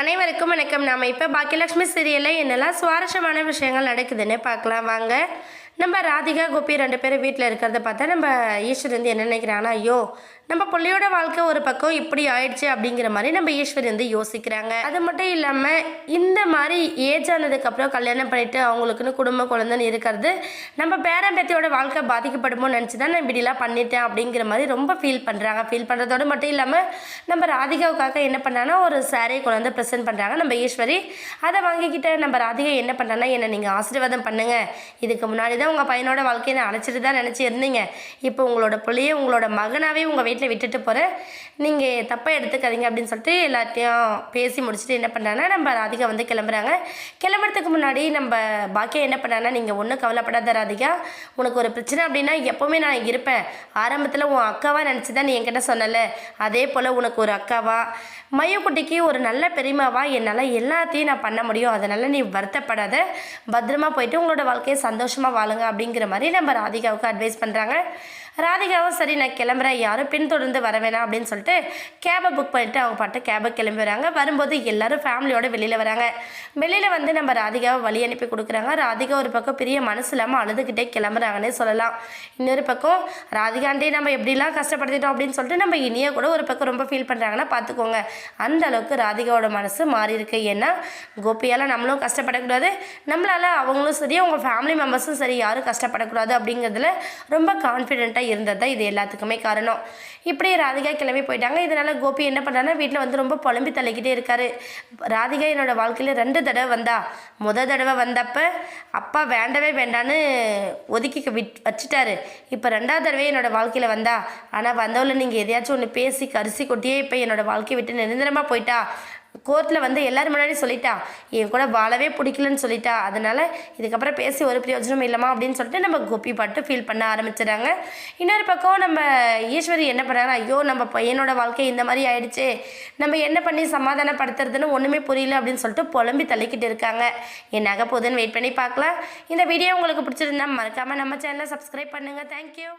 அனைவருக்கும் வணக்கம். நாம் இப்போ பாக்கியலட்சுமி சீரியலில் என்னெல்லாம் சுவாரஸ்யமான விஷயங்கள் நடக்குதுன்னு பார்க்கலாம் வாங்க. நம்ம ராதிகா கோபி 2 பேரும் வீட்டில் இருக்கிறத பார்த்தா நம்ம ஈஸ்வர் வந்து என்ன நினைக்கிறாங்கன்னா, ஐயோ நம்ம பிள்ளையோட வாழ்க்கை ஒரு பக்கம் இப்படி ஆயிடுச்சு அப்படிங்கிற மாதிரி நம்ம ஈஸ்வர் வந்து யோசிக்கிறாங்க. அது மட்டும் இல்லாமல் இந்த மாதிரி ஏஜ் ஆனதுக்கப்புறம் கல்யாணம் பண்ணிட்டு அவங்களுக்குன்னு குடும்ப குழந்தைன்னு இருக்கிறது நம்ம பேரம்பேத்தியோட வாழ்க்கை பாதிக்கப்படுமோ நினச்சி தான் நான் இப்படிலாம் பண்ணிட்டேன் அப்படிங்கிற மாதிரி ரொம்ப ஃபீல் பண்ணுறாங்க. ஃபீல் பண்ணுறதோடு மட்டும் இல்லாமல் நம்ம ராதிகாவுக்காக என்ன பண்ணாங்கன்னா ஒரு சாரீ கொண்டு வந்து ப்ரெசென்ட் பண்ணுறாங்க நம்ம ஈஸ்வரி. அதை வாங்கிக்கிட்ட நம்ம ராதிகா என்ன பண்ணான்னா, என்னை நீங்கள் ஆசீர்வாதம் பண்ணுங்கள், இதுக்கு முன்னாடி தான் உங்கள் பையனோட வாழ்க்கையை நான் அழைச்சிட்டு தான் நினச்சி இருந்தீங்க, இப்போ உங்களோட பிள்ளையை உங்களோட மகனாகவே உங்கள் வீட்டில் விட்டுட்டு போகிறேன், நீங்கள் தப்பாக எடுத்துக்காதீங்க அப்படின்னு சொல்லிட்டு எல்லாத்தையும் பேசி முடிச்சுட்டு என்ன பண்ணுறாங்கன்னா நம்ம ராதிகா வந்து கிளம்புறாங்க. கிளம்புறதுக்கு முன்னாடி நம்ம பாக்கியா என்ன பண்ணாங்கன்னா, நீங்கள் ஒன்றும் கவலைப்படாத ராதிகா, உனக்கு ஒரு பிரச்சனை அப்படின்னா எப்போவுமே நான் இருப்பேன், ஆரம்பத்தில் உன் அக்காவாக நினச்சி தான் நீ என்கிட்ட சொன்னல, அதே போல் உனக்கு ஒரு அக்காவா மையக்குட்டிக்கு ஒரு நல்ல பெரியமாவா என்னால் எல்லாத்தையும் நான் பண்ண முடியும், அதனால் நீ வருத்தப்படாத, பத்திரமா போயிட்டு உங்களோட வாழ்க்கையை சந்தோஷமாக வாழுங்க அப்படிங்கிற மாதிரி நம்ம ராதிகாவுக்கு அட்வைஸ் பண்ணுறாங்க. ராதிகாவும் சரி நான் கிளம்புறேன், யாரும் பின்தொடர்ந்து வர வேணாம் அப்படின்னு சொல்லிட்டு கேபை புக் பண்ணிவிட்டு அவங்க பாட்டு கேபை கிளம்பி வராங்க. வரும்போது எல்லோரும் ஃபேமிலியோடு வெளியில் வராங்க. வெளியில் வந்து நம்ம ராதிகாவை வழி அனுப்பி கொடுக்குறாங்க. ராதிகா ஒரு பக்கம் பெரிய மனசு இல்லாமல் அழுதுகிட்டே கிளம்புறாங்கன்னே சொல்லலாம். இன்னொரு பக்கம் ராதிகாண்டே நம்ம எப்படிலாம் கஷ்டப்படுத்திட்டோம் அப்படின்னு சொல்லிட்டு நம்ம இனிய கூட ஒரு பக்கம் ரொம்ப ஃபீல் பண்ணுறாங்கன்னா பார்த்துக்கோங்க. அந்த அளவுக்கு ராதிகாவோட மனசு மாறி இருக்கு. ஏன்னா கோபியால் நம்மளும் கஷ்டப்படக்கூடாது, நம்மளால் அவங்களும் சரி அவங்க ஃபேமிலி மெம்பர்ஸும் சரி யாரும் கஷ்டப்படக்கூடாது அப்படிங்கிறதுல ரொம்ப கான்ஃபிடென்ட்டாக இருந்தது தான் இது எல்லாத்துக்குமே காரணம். இப்படி ராதிகா கிளம்பி போயிட்டாங்க. இதனால் கோபி என்ன பண்ணுறாருன்னா வீட்டில் வந்து ரொம்ப புலம்பி தள்ளிக்கிட்டே இருக்காரு. ராதிகா என்னோடய வாழ்க்கையில் 2 தடவை வந்தா, முதல் தடவை வந்தப்போ அப்பா வேண்டவே வேண்டான்னு ஒதுக்கி வச்சுட்டாரு, இப்போ 2வது தடவை என்னோடய வாழ்க்கையில் வந்தா, ஆனால் வந்தவளை நீங்கள் எதையாச்சும் ஒன்று பேசி கரிசி கொட்டியே இப்போ என்னோடய வாழ்க்கையை விட்டு நிரந்தரமாக போயிட்டா, கோர்ட்டில் வந்து எல்லோரும் முன்னாடி சொல்லிட்டா, என் கூட வாழவே பிடிக்கலன்னு சொல்லிட்டா, அதனால் இதுக்கப்புறம் பேசி ஒரு பிரயோஜனம் இல்லைமா அப்படின்னு சொல்லிட்டு நம்ம கோபி பாட்டு ஃபீல் பண்ண ஆரம்பிச்சிடுறாங்க. இன்னொரு பக்கம் நம்ம ஈஸ்வரி என்ன பண்ணுறாங்கன்னா, ஐயோ நம்ம பையனோட வாழ்க்கை இந்த மாதிரி ஆயிடுச்சு, நம்ம என்ன பண்ணி சமாதானப்படுத்துறதுன்னு ஒன்றுமே புரியல அப்படின்னு சொல்லிட்டு புலம்பி தள்ளிக்கிட்டு இருக்காங்க. என்னாக போகுதுன்னு வெயிட் பண்ணி பார்க்கலாம். இந்த வீடியோ உங்களுக்கு பிடிச்சிருந்தா மறக்காமல் நம்ம சேனலை சப்ஸ்கிரைப் பண்ணுங்கள். தேங்க்யூ.